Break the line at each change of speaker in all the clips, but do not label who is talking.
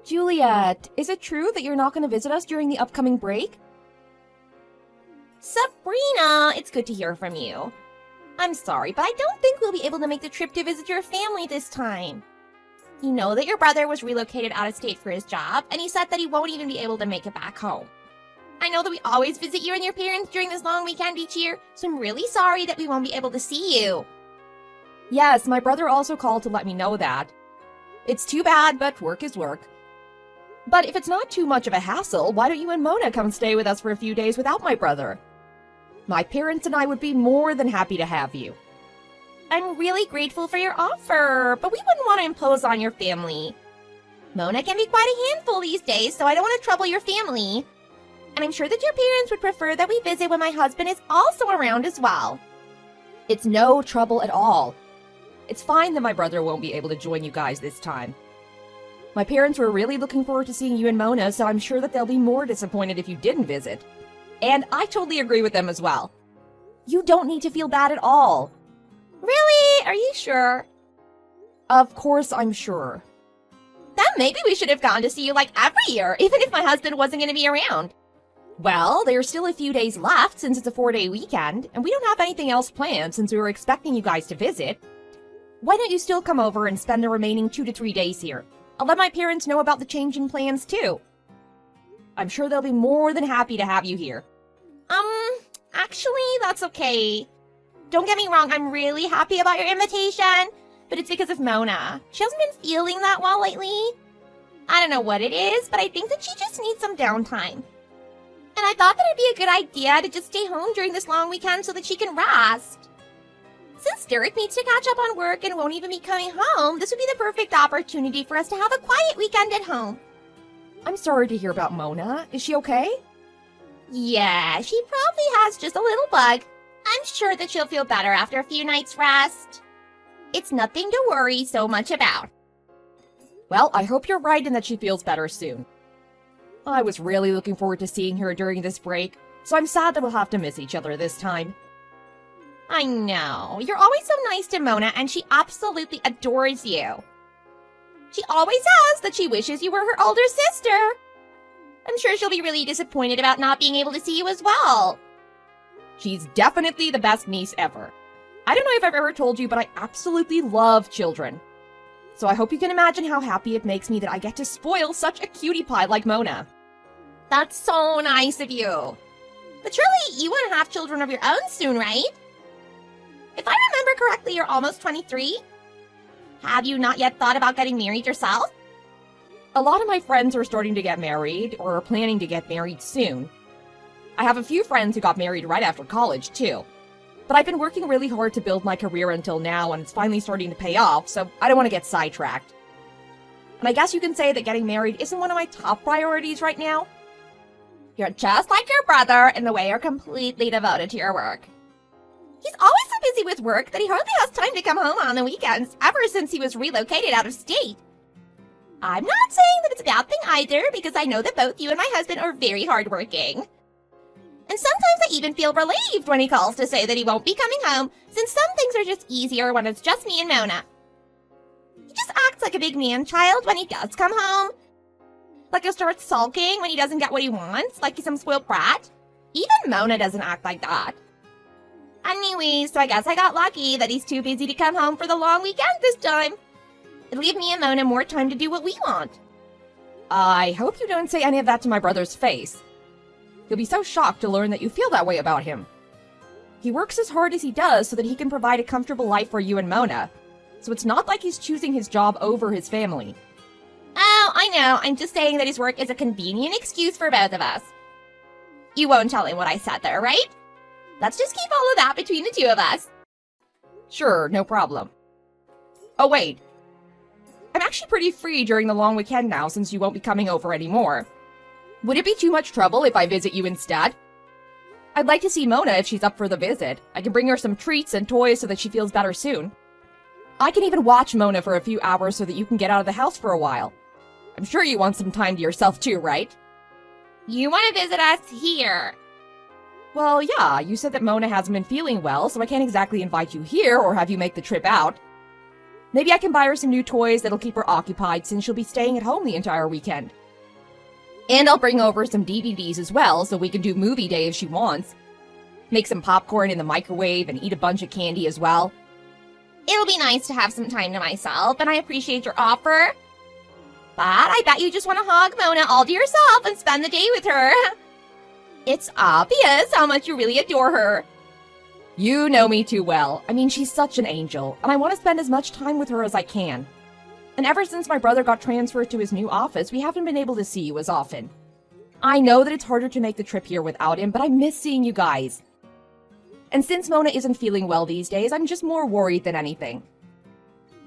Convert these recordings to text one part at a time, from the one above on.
Juliet, is it true that you're not going to visit us during the upcoming break?
Sabrina, it's good to hear from you. I'm sorry, but I don't think we'll be able to make the trip to visit your family this time. You know that your brother was relocated out of state for his job, and he said that he won't even be able to make it back home. I know that we always visit you and your parents during this long weekend each year, so I'm really sorry that we won't be able to see you.
Yes, my brother also called to let me know that. It's too bad, but work is work. But if it's not too much of a hassle, why don't you and Mona come stay with us for a few days without my brother? My parents and I would be more than happy to have you.
I'm really grateful for your offer, but we wouldn't want to impose on your family. Mona can be quite a handful these days, so I don't want to trouble your family. And I'm sure that your parents would prefer that we visit when my husband is also around as well.
It's no trouble at all. It's fine that my brother won't be able to join you guys this time. My parents were really looking forward to seeing you and Mona, so I'm sure that they'll be more disappointed if you didn't visit. And I totally agree with them as well. You don't need to feel bad at all.
Really? Are you sure?
Of course I'm sure.
Then maybe we should have gone to see you like every year, even if my husband wasn't going to be around.
Well, there's still a few days left since it's a 4-day weekend, and we don't have anything else planned since we were expecting you guys to visit. Why don't you still come over and spend the remaining 2 to 3 days here? I'll let my parents know about the change in plans too. I'm sure they'll be more than happy to have you here.
Actually, that's okay. Don't get me wrong, I'm really happy about your invitation, but it's because of Mona. She hasn't been feeling that well lately. I don't know what it is, but I think that she just needs some downtime. And I thought that it'd be a good idea to just stay home during this long weekend so that she can rest. Since Derek needs to catch up on work and won't even be coming home, this would be the perfect opportunity for us to have a quiet weekend at home.
I'm sorry to hear about Mona. Is she okay?
Yeah, she probably has just a little bug. I'm sure that she'll feel better after a few nights' rest. It's nothing to worry so much about.
Well, I hope you're right and that she feels better soon. I was really looking forward to seeing her during this break, so I'm sad that we'll have to miss each other this time.
I know. You're always so nice to Mona, and she absolutely adores you. She always says that she wishes you were her older sister. I'm sure she'll be really disappointed about not being able to see you as well.
She's definitely the best niece ever. I don't know if I've ever told you, but I absolutely love children. So I hope you can imagine how happy it makes me that I get to spoil such a cutie pie like Mona.
That's so nice of you. But surely you want to have children of your own soon, right? If I remember correctly, you're almost 23. Have you not yet thought about getting married yourself?
A lot of my friends are starting to get married, or are planning to get married soon. I have a few friends who got married right after college, too. But I've been working really hard to build my career until now, and it's finally starting to pay off, so I don't want to get sidetracked. And I guess you can say that getting married isn't one of my top priorities right now.
You're just like your brother in the way you're completely devoted to your work. He's always so busy with work that he hardly has time to come home on the weekends ever since he was relocated out of state. I'm not saying that it's a bad thing either, because I know that both you and my husband are very hardworking. And sometimes I even feel relieved when he calls to say that he won't be coming home, since some things are just easier when it's just me and Mona. He just acts like a big man-child when he does come home. Like he'll start sulking when he doesn't get what he wants, like he's some spoiled brat. Even Mona doesn't act like that. Anyway, so I guess I got lucky that he's too busy to come home for the long weekend this time. It'll leave me and Mona more time to do what we want.
I hope you don't say any of that to my brother's face. He'll be so shocked to learn that you feel that way about him. He works as hard as he does so that he can provide a comfortable life for you and Mona. So it's not like he's choosing his job over his family.
Oh, I know. I'm just saying that his work is a convenient excuse for both of us. You won't tell him what I said there, right? Let's just keep all of that between the two of us.
Sure, no problem. Oh, wait. I'm actually pretty free during the long weekend now since you won't be coming over anymore. Would it be too much trouble if I visit you instead? I'd like to see Mona if she's up for the visit. I can bring her some treats and toys so that she feels better soon. I can even watch Mona for a few hours so that you can get out of the house for a while. I'm sure you want some time to yourself too, right?
You want to visit us here?
Well, yeah, you said that Mona hasn't been feeling well, so I can't exactly invite you here or have you make the trip out. Maybe I can buy her some new toys that'll keep her occupied since she'll be staying at home the entire weekend. And I'll bring over some DVDs as well so we can do movie day if she wants. Make some popcorn in the microwave and eat a bunch of candy as well.
It'll be nice to have some time to myself, and I appreciate your offer. But I bet you just want to hug Mona all to yourself and spend the day with her. It's obvious how much you really adore her.
You know me too well. I mean, she's such an angel, and I want to spend as much time with her as I can. And ever since my brother got transferred to his new office, we haven't been able to see you as often. I know that it's harder to make the trip here without him, but I miss seeing you guys. And since Mona isn't feeling well these days, I'm just more worried than anything.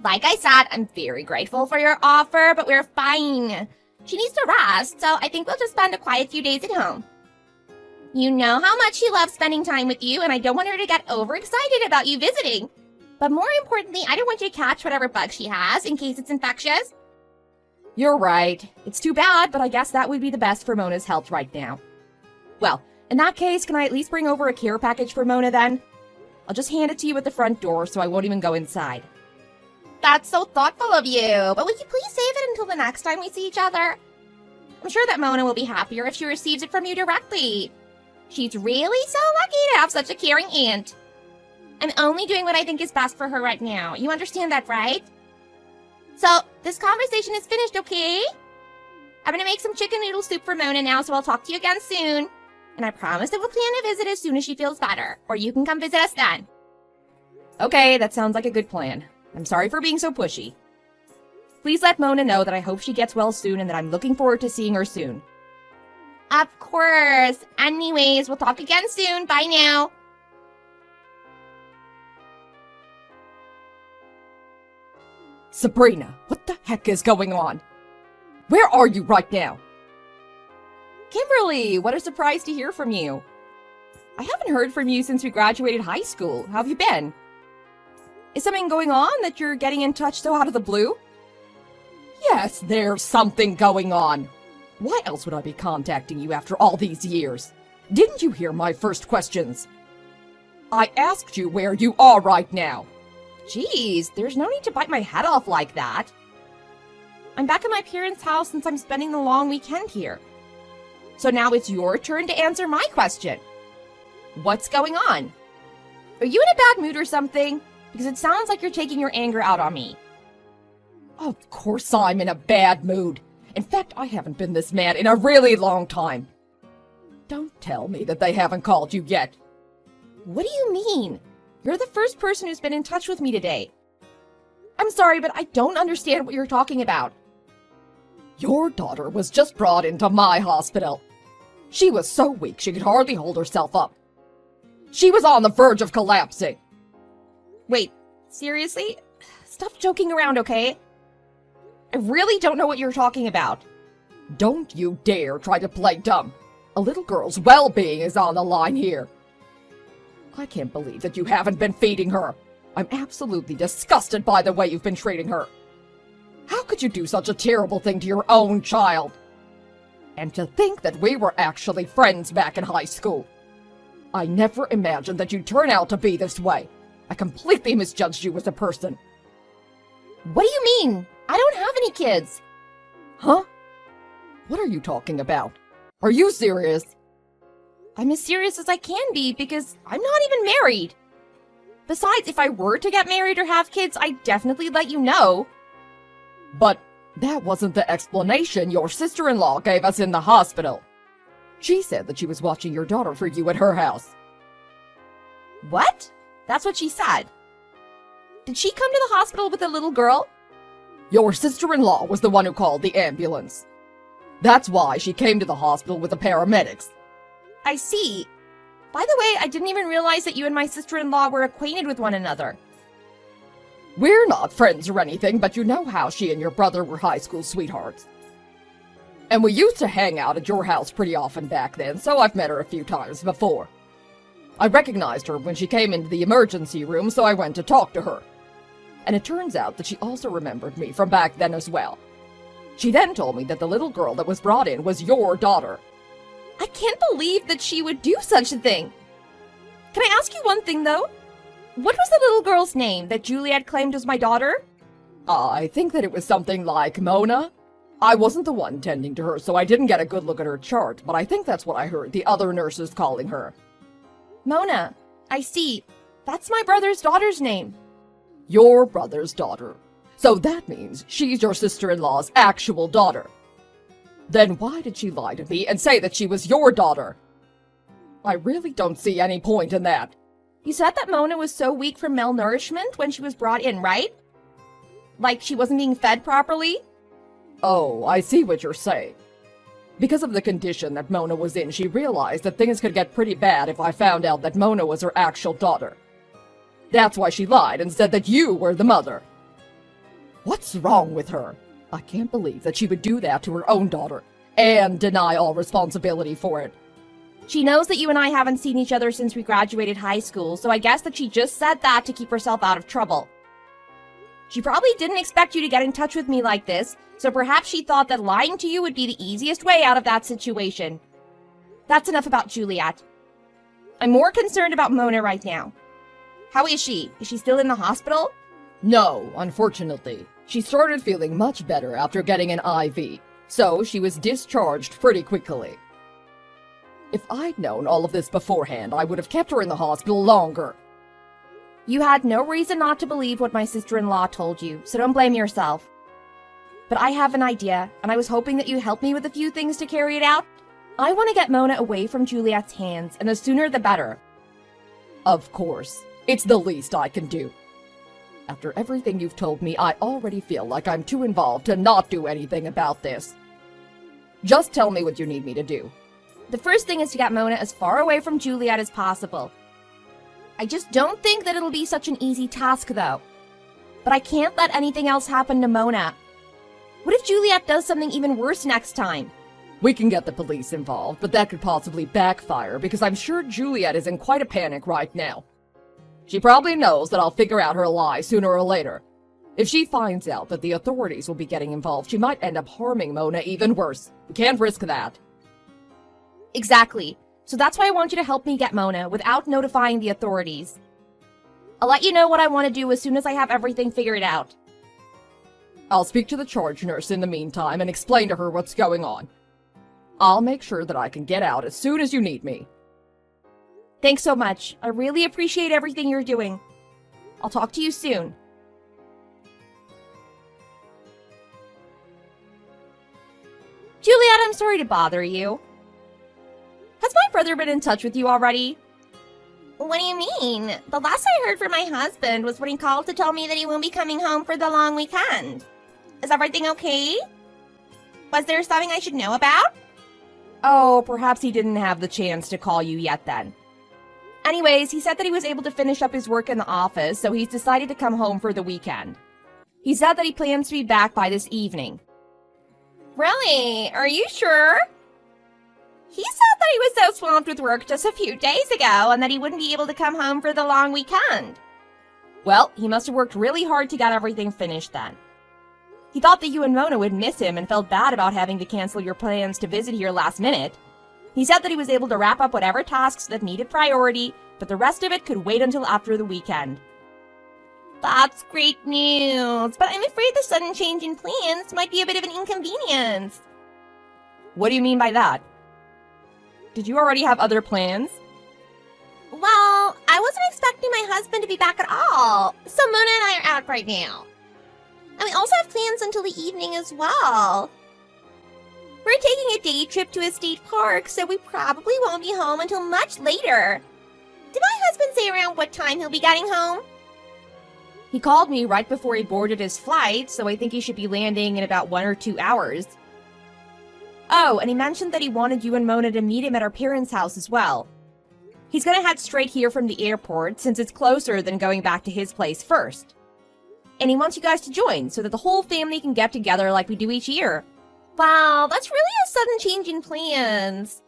Like I said, I'm very grateful for your offer, but we're fine. She needs to rest, so I think we'll just spend a quiet few days at home. You know how much she loves spending time with you, and I don't want her to get overexcited about you visiting. But more importantly, I don't want you to catch whatever bug she has in case it's infectious.
You're right. It's too bad, but I guess that would be the best for Mona's health right now. Well, in that case, can I at least bring over a care package for Mona then? I'll just hand it to you at the front door so I won't even go inside.
That's so thoughtful of you, but would you please save it until the next time we see each other? I'm sure that Mona will be happier if she receives it from you directly. She's really so lucky to have such a caring aunt. I'm only doing what I think is best for her right now. You understand that, right? So, this conversation is finished, okay? I'm gonna make some chicken noodle soup for Mona now, so I'll talk to you again soon. And I promise that we'll plan a visit as soon as she feels better, or you can come visit us then.
Okay, that sounds like a good plan. I'm sorry for being so pushy. Please let Mona know that I hope she gets well soon and that I'm looking forward to seeing her soon.
Of course. Anyways, we'll talk again soon. Bye now.
Sabrina, what the heck is going on? Where are you right now? Kimberly, what a surprise to hear from you. I haven't heard from you since we graduated high school. How have you been? Is something going on that you're getting in touch so out of the blue? Yes, there's something going on. Why else would I be contacting you after all these years? Didn't you hear my first questions? I asked you where you are right now. Jeez, there's no need to bite my head off like that. I'm back at my parents' house since I'm spending the long weekend here. So now it's your turn to answer my question. What's going on? Are you in a bad mood or something? Because it sounds like you're taking your anger out on me. Of course I'm in a bad mood. In fact, I haven't been this mad in a really long time. Don't tell me that they haven't called you yet. What do you mean? You're the first person who's been in touch with me today. I'm sorry, but I don't understand what you're talking about. Your daughter was just brought into my hospital. She was so weak she could hardly hold herself up. She was on the verge of collapsing. Wait, seriously? Stop joking around, okay? I really don't know what you're talking about. Don't you dare try to play dumb. A little girl's well-being is on the line here. I can't believe that you haven't been feeding her. I'm absolutely disgusted by the way you've been treating her. How could you do such a terrible thing to your own child? And to think that we were actually friends back in high school. I never imagined that you'd turn out to be this way. I completely misjudged you as a person. What do you mean? I don't have any kids. Huh? What are you talking about? Are you serious? I'm as serious as I can be because I'm not even married. Besides, if I were to get married or have kids, I'd definitely let you know. But that wasn't the explanation your sister-in-law gave us in the hospital. She said that she was watching your daughter for you at her house. What? That's what she said. Did she come to the hospital with a little girl? Your sister-in-law was the one who called the ambulance. That's why she came to the hospital with the paramedics. I see. By the way, I didn't even realize that you and my sister-in-law were acquainted with one another. We're not friends or anything, but you know how she and your brother were high school sweethearts. And we used to hang out at your house pretty often back then, so I've met her a few times before. I recognized her when she came into the emergency room, so I went to talk to her. And it turns out that she also remembered me from back then as well. She then told me that the little girl that was brought in was your daughter. I can't believe that she would do such a thing. Can I ask you one thing, though? What was the little girl's name that Juliet claimed was my daughter?
I think that it was something like Mona. I wasn't the one tending to her, so I didn't get a good look at her chart, but I think that's what I heard the other nurses calling her.
Mona. I see. That's my brother's daughter's name.
Your brother's daughter. So that means she's your sister-in-law's actual daughter. Then why did she lie to me and say that she was your daughter? I really don't see any point in that.
You said that Mona was so weak from malnourishment when she was brought in, right? Like she wasn't being fed properly?
Oh, I see what you're saying. Because of the condition that Mona was in, she realized that things could get pretty bad if I found out that Mona was her actual daughter. That's why she lied and said that you were the mother. What's wrong with her? I can't believe that she would do that to her own daughter and deny all responsibility for it.
She knows that you and I haven't seen each other since we graduated high school, so I guess that she just said that to keep herself out of trouble. She probably didn't expect you to get in touch with me like this, so perhaps she thought that lying to you would be the easiest way out of that situation. That's enough about Juliet. I'm more concerned about Mona right now. How is she? Is she still in the hospital?
No, unfortunately. She started feeling much better after getting an IV, so she was discharged pretty quickly. If I'd known all of this beforehand, I would have kept her in the hospital longer.
You had no reason not to believe what my sister-in-law told you, so don't blame yourself. But I have an idea, and I was hoping that you'd help me with a few things to carry it out. I want to get Mona away from Juliet's hands, and the sooner the better.
Of course. It's the least I can do. After everything you've told me, I already feel like I'm too involved to not do anything about this. Just tell me what you need me to do.
The first thing is to get Mona as far away from Juliet as possible. I just don't think that it'll be such an easy task, though. But I can't let anything else happen to Mona. What if Juliet does something even worse next time?
We can get the police involved, but that could possibly backfire because I'm sure Juliet is in quite a panic right now. She probably knows that I'll figure out her lie sooner or later. If she finds out that the authorities will be getting involved, she might end up harming Mona even worse. We can't risk that.
Exactly. So that's why I want you to help me get Mona without notifying the authorities. I'll let you know what I want to do as soon as I have everything figured out.
I'll speak to the charge nurse in the meantime and explain to her what's going on. I'll make sure that I can get out as soon as you need me.
Thanks so much. I really appreciate everything you're doing. I'll talk to you soon. Juliet, I'm sorry to bother you. Has my brother been in touch with you already?
What do you mean? The last I heard from my husband was when he called to tell me that he won't be coming home for the long weekend. Is everything okay? Was there something I should know about?
Oh, perhaps he didn't have the chance to call you yet then. Anyways, he said that he was able to finish up his work in the office, so he's decided to come home for the weekend. He said that he plans to be back by this evening.
Really? Are you sure? He said that he was so swamped with work just a few days ago and that he wouldn't be able to come home for the long weekend.
Well, he must have worked really hard to get everything finished then. He thought that you and Mona would miss him and felt bad about having to cancel your plans to visit here last minute. He said that he was able to wrap up whatever tasks that needed priority, but the rest of it could wait until after the weekend.
That's great news, but I'm afraid the sudden change in plans might be a bit of an inconvenience.
What do you mean by that? Did you already have other plans?
Well, I wasn't expecting my husband to be back at all, so Mona and I are out right now. And we also have plans until the evening as well. We're taking a day trip to a state park, so we probably won't be home until much later. Did my husband say around what time he'll be getting home?
He called me right before he boarded his flight, so I think he should be landing in about 1 or 2 hours. Oh, and he mentioned that he wanted you and Mona to meet him at our parents' house as well. He's gonna head straight here from the airport, since it's closer than going back to his place first. And he wants you guys to join, so that the whole family can get together like we do each year.
Wow, that's really a sudden change in plans.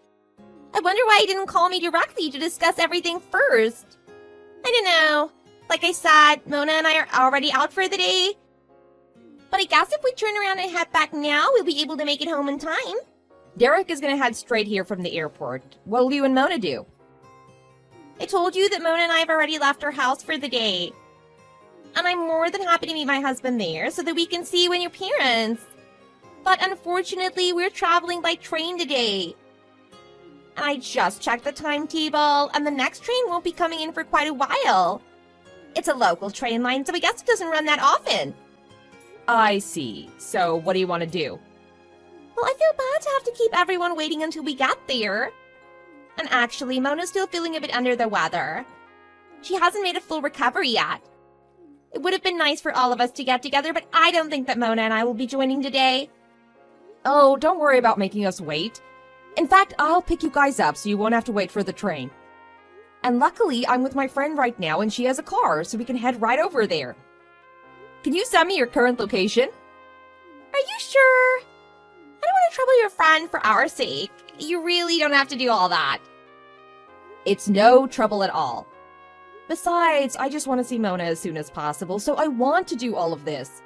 I wonder why he didn't call me directly to discuss everything first. I don't know. Like I said, Mona and I are already out for the day. But I guess if we turn around and head back now, we'll be able to make it home in time.
Derek is gonna head straight here from the airport. What'll you and Mona do?
I told you that Mona and I have already left our house for the day. And I'm more than happy to meet my husband there so that we can see you and your parents. But unfortunately, we're traveling by train today. And I just checked the timetable, and the next train won't be coming in for quite a while. It's a local train line, so I guess it doesn't run that often.
I see. So what do you want to do?
Well, I feel bad to have to keep everyone waiting until we get there. And actually, Mona's still feeling a bit under the weather. She hasn't made a full recovery yet. It would have been nice for all of us to get together, but I don't think that Mona and I will be joining today.
Oh, don't worry about making us wait. In fact, I'll pick you guys up so you won't have to wait for the train. And luckily, I'm with my friend right now and she has a car, so we can head right over there. Can you send me your current location?
Are you sure? I don't want to trouble your friend for our sake. You really don't have to do all that.
It's no trouble at all. Besides, I just want to see Mona as soon as possible, so I want to do all of this.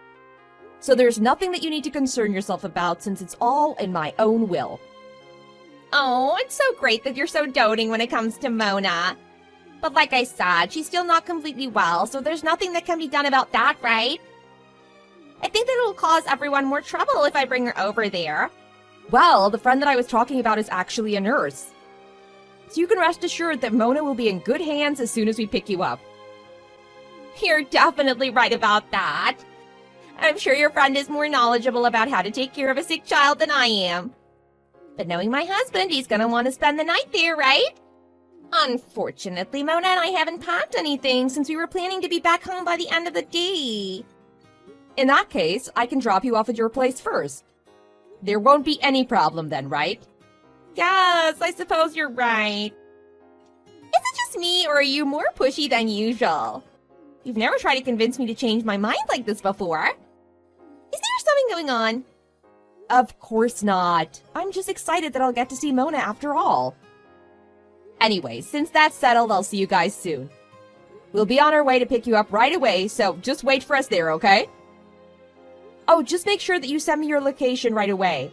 So there's nothing that you need to concern yourself about since it's all in my own will.
Oh, it's so great that you're so doting when it comes to Mona. But like I said, she's still not completely well, so there's nothing that can be done about that, right? I think that it'll cause everyone more trouble if I bring her over there.
Well, the friend that I was talking about is actually a nurse. So you can rest assured that Mona will be in good hands as soon as we pick you up.
You're definitely right about that. I'm sure your friend is more knowledgeable about how to take care of a sick child than I am. But knowing my husband, he's gonna want to spend the night there, right? Unfortunately, Mona and I haven't packed anything since we were planning to be back home by the end of the day.
In that case, I can drop you off at your place first. There won't be any problem then, right?
Yes, I suppose you're right. Is it just me, or are you more pushy than usual? You've never tried to convince me to change my mind like this before. Is there something going on?
Of course not. I'm just excited that I'll get to see Mona after all. Anyway, since that's settled, I'll see you guys soon. We'll be on our way to pick you up right away, so just wait for us there, okay? Oh, just make sure that you send me your location right away.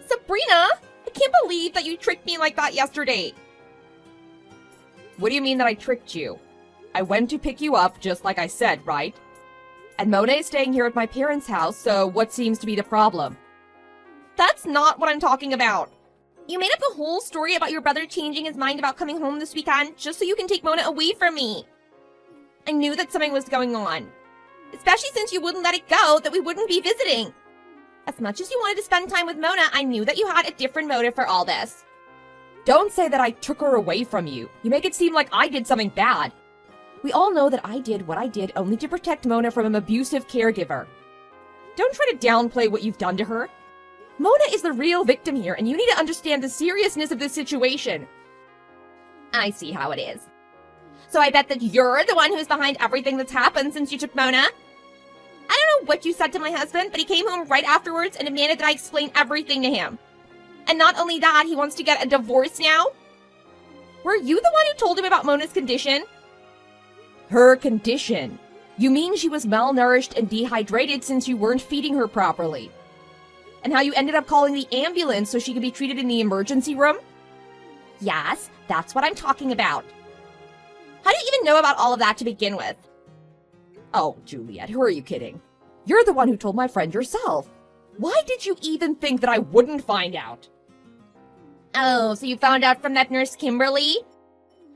Sabrina, I can't believe that you tricked me like that yesterday.
What do you mean that I tricked you? I went to pick you up just like I said, right? And Mona is staying here at my parents' house, so what seems to be the problem?
That's not what I'm talking about. You made up a whole story about your brother changing his mind about coming home this weekend just so you can take Mona away from me. I knew that something was going on. Especially since you wouldn't let it go that we wouldn't be visiting. As much as you wanted to spend time with Mona, I knew that you had a different motive for all this.
Don't say that I took her away from you. You make it seem like I did something bad. We all know that I did what I did only to protect Mona from an abusive caregiver. Don't try to downplay what you've done to her. Mona is the real victim here, and you need to understand the seriousness of this situation.
I see how it is. So I bet that you're the one who's behind everything that's happened since you took Mona? I don't know what you said to my husband, but he came home right afterwards and demanded that I explain everything to him. And not only that, he wants to get a divorce now? Were you the one who told him about Mona's condition?
Her condition? You mean she was malnourished and dehydrated since you weren't feeding her properly? And how you ended up calling the ambulance so she could be treated in the emergency room?
Yes, that's what I'm talking about. How do you even know about all of that to begin with?
Oh, Juliet, who are you kidding? You're the one who told my friend yourself. Why did you even think that I wouldn't find out?
Oh, so you found out from that nurse Kimberly?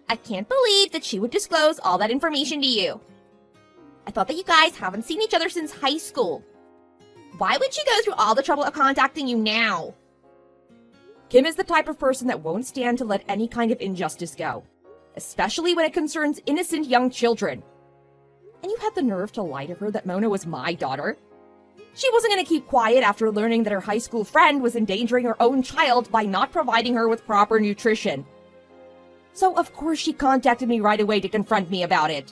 I can't believe that she would disclose all that information to you. I thought that you guys haven't seen each other since high school. Why would she go through all the trouble of contacting you now?
Kim is the type of person that won't stand to let any kind of injustice go, especially when it concerns innocent young children. And you had the nerve to lie to her that Mona was my daughter? She wasn't going to keep quiet after learning that her high school friend was endangering her own child by not providing her with proper nutrition. So of course she contacted me right away to confront me about it.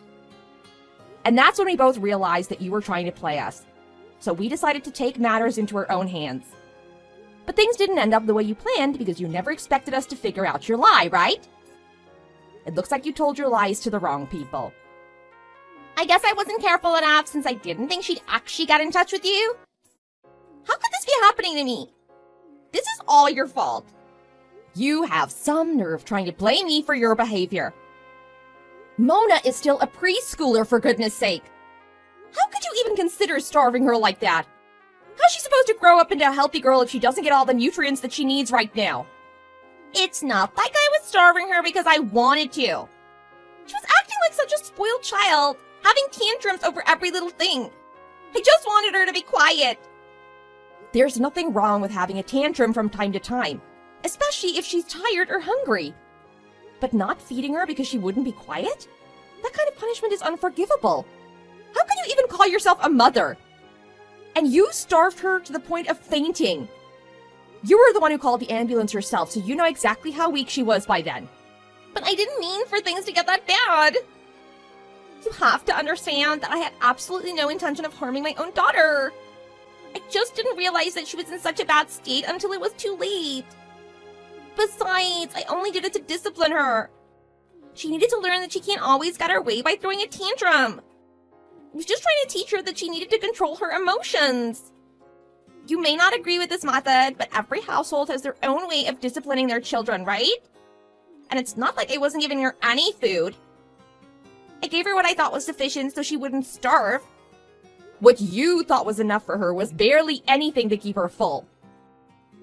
And that's when we both realized that you were trying to play us. So we decided to take matters into our own hands. But things didn't end up the way you planned because you never expected us to figure out your lie, right? It looks like you told your lies to the wrong people.
I guess I wasn't careful enough since I didn't think she'd actually get in touch with you. How could this be happening to me? This is all your fault.
You have some nerve trying to blame me for your behavior. Mona is still a preschooler, for goodness sake. How could you even consider starving her like that? How's she supposed to grow up into a healthy girl if she doesn't get all the nutrients that she needs right now?
It's not like I was starving her because I wanted to. She was acting like such a spoiled child, having tantrums over every little thing. I just wanted her to be quiet.
There's nothing wrong with having a tantrum from time to time, especially if she's tired or hungry. But not feeding her because she wouldn't be quiet? That kind of punishment is unforgivable. How can you even call yourself a mother? And you starved her to the point of fainting. You were the one who called the ambulance yourself, so you know exactly how weak she was by then.
But I didn't mean for things to get that bad. You have to understand that I had absolutely no intention of harming my own daughter. I just didn't realize that she was in such a bad state until it was too late. Besides, I only did it to discipline her. She needed to learn that she can't always get her way by throwing a tantrum. I was just trying to teach her that she needed to control her emotions. You may not agree with this method, but every household has their own way of disciplining their children, right? And it's not like I wasn't giving her any food. I gave her what I thought was sufficient so she wouldn't starve.
What you thought was enough for her was barely anything to keep her full.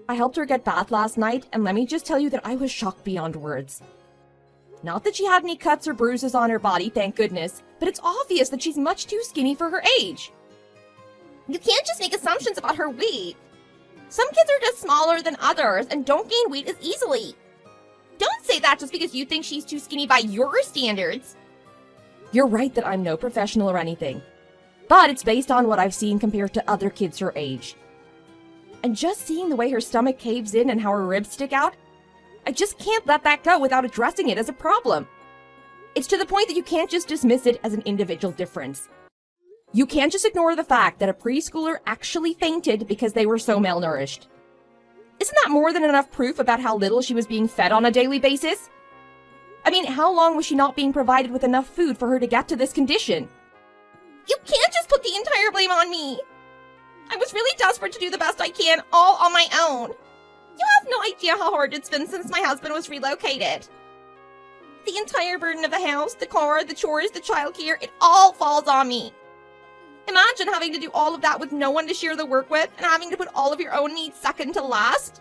I helped her get bath last night, and let me just tell you that I was shocked beyond words. Not that she had any cuts or bruises on her body, thank goodness, but it's obvious that she's much too skinny for her age.
You can't just make assumptions about her weight. Some kids are just smaller than others and don't gain weight as easily. Don't say that just because you think she's too skinny by your standards.
You're right that I'm no professional or anything, but it's based on what I've seen compared to other kids her age. And just seeing the way her stomach caves in and how her ribs stick out, I just can't let that go without addressing it as a problem. It's to the point that you can't just dismiss it as an individual difference. You can't just ignore the fact that a preschooler actually fainted because they were so malnourished. Isn't that more than enough proof about how little she was being fed on a daily basis? I mean, how long was she not being provided with enough food for her to get to this condition?
You can't just put the entire blame on me. I was really desperate to do the best I can, all on my own. You have no idea how hard it's been since my husband was relocated. The entire burden of the house, the car, the chores, the childcare, it all falls on me. Imagine having to do all of that with no one to share the work with and having to put all of your own needs second to last.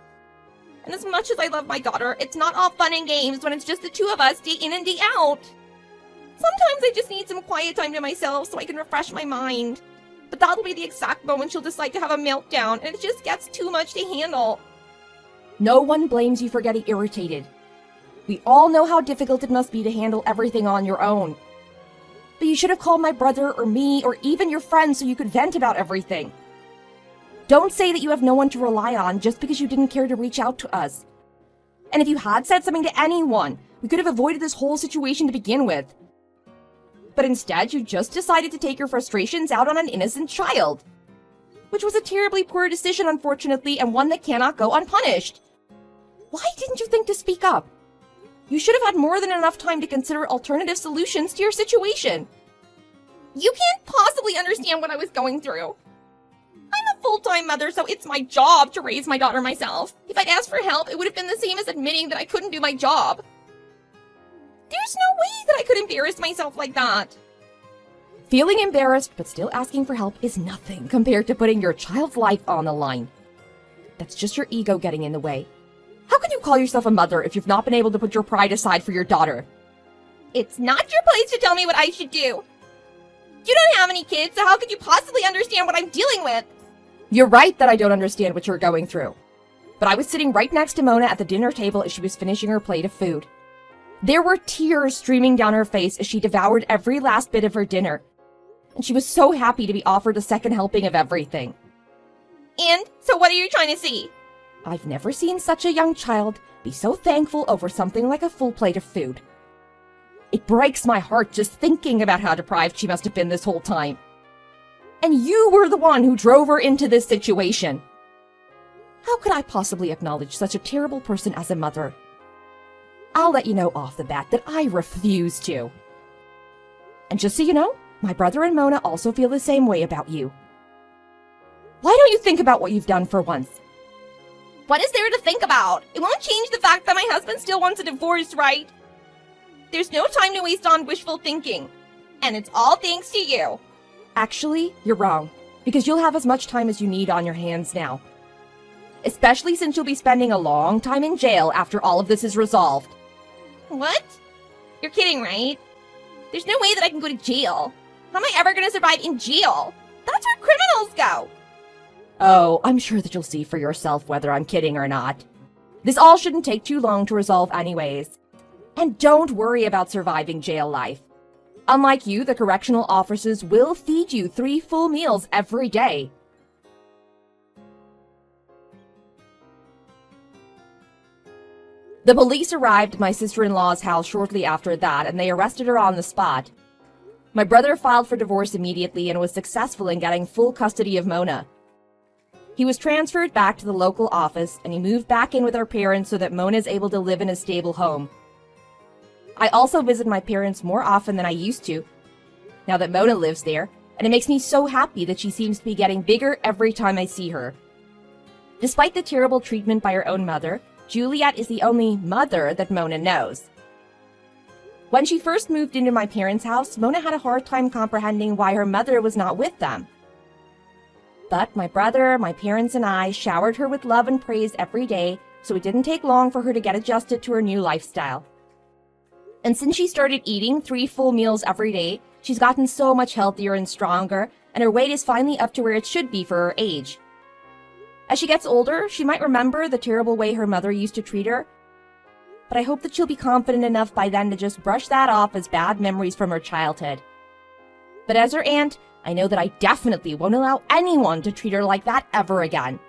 And as much as I love my daughter, it's not all fun and games when it's just the two of us day in and day out. Sometimes I just need some quiet time to myself so I can refresh my mind. But that'll be the exact moment she'll decide to have a meltdown and it just gets too much to handle.
No one blames you for getting irritated. We all know how difficult it must be to handle everything on your own. But you should have called my brother or me or even your friends so you could vent about everything. Don't say that you have no one to rely on just because you didn't care to reach out to us. And if you had said something to anyone, we could have avoided this whole situation to begin with. But instead, you just decided to take your frustrations out on an innocent child. Which was a terribly poor decision, unfortunately, and one that cannot go unpunished. Why didn't you think to speak up? You should have had more than enough time to consider alternative solutions to your situation.
You can't possibly understand what I was going through. I'm a full-time mother, so it's my job to raise my daughter myself. If I'd asked for help, it would have been the same as admitting that I couldn't do my job. There's no way that I could embarrass myself like that.
Feeling embarrassed but still asking for help is nothing compared to putting your child's life on the line. That's just your ego getting in the way. How can you call yourself a mother if you've not been able to put your pride aside for your daughter?
It's not your place to tell me what I should do. You don't have any kids, so how could you possibly understand what I'm dealing with?
You're right that I don't understand what you're going through. But I was sitting right next to Mona at the dinner table as she was finishing her plate of food. There were tears streaming down her face as she devoured every last bit of her dinner. And she was so happy to be offered a second helping of everything.
And so what are you trying to say?
I've never seen such a young child be so thankful over something like a full plate of food. It breaks my heart just thinking about how deprived she must have been this whole time. And you were the one who drove her into this situation. How could I possibly acknowledge such a terrible person as a mother? I'll let you know off the bat that I refuse to. And just so you know, my brother and Mona also feel the same way about you. Why don't you think about what you've done for once?
What is there to think about? It won't change the fact that my husband still wants a divorce, right? There's no time to waste on wishful thinking. And it's all thanks to you.
Actually, you're wrong, because you'll have as much time as you need on your hands now. Especially since you'll be spending a long time in jail after all of this is resolved.
What? You're kidding, right? There's no way that I can go to jail. How am I ever gonna survive in jail? That's where criminals go.
Oh, I'm sure that you'll see for yourself whether I'm kidding or not. This all shouldn't take too long to resolve anyways. And don't worry about surviving jail life. Unlike you, the correctional officers will feed you 3 full meals every day. The police arrived at my sister-in-law's house shortly after that, and they arrested her on the spot. My brother filed for divorce immediately and was successful in getting full custody of Mona. He was transferred back to the local office, and he moved back in with our parents so that Mona is able to live in a stable home. I also visit my parents more often than I used to, now that Mona lives there, and it makes me so happy that she seems to be getting bigger every time I see her. Despite the terrible treatment by her own mother, Juliet is the only mother that Mona knows. When she first moved into my parents' house, Mona had a hard time comprehending why her mother was not with them. But my brother, my parents, and I showered her with love and praise every day, so it didn't take long for her to get adjusted to her new lifestyle. And since she started eating 3 full meals every day, she's gotten so much healthier and stronger, and her weight is finally up to where it should be for her age. As she gets older, she might remember the terrible way her mother used to treat her, but I hope that she'll be confident enough by then to just brush that off as bad memories from her childhood. But as her aunt, I know that I definitely won't allow anyone to treat her like that ever again.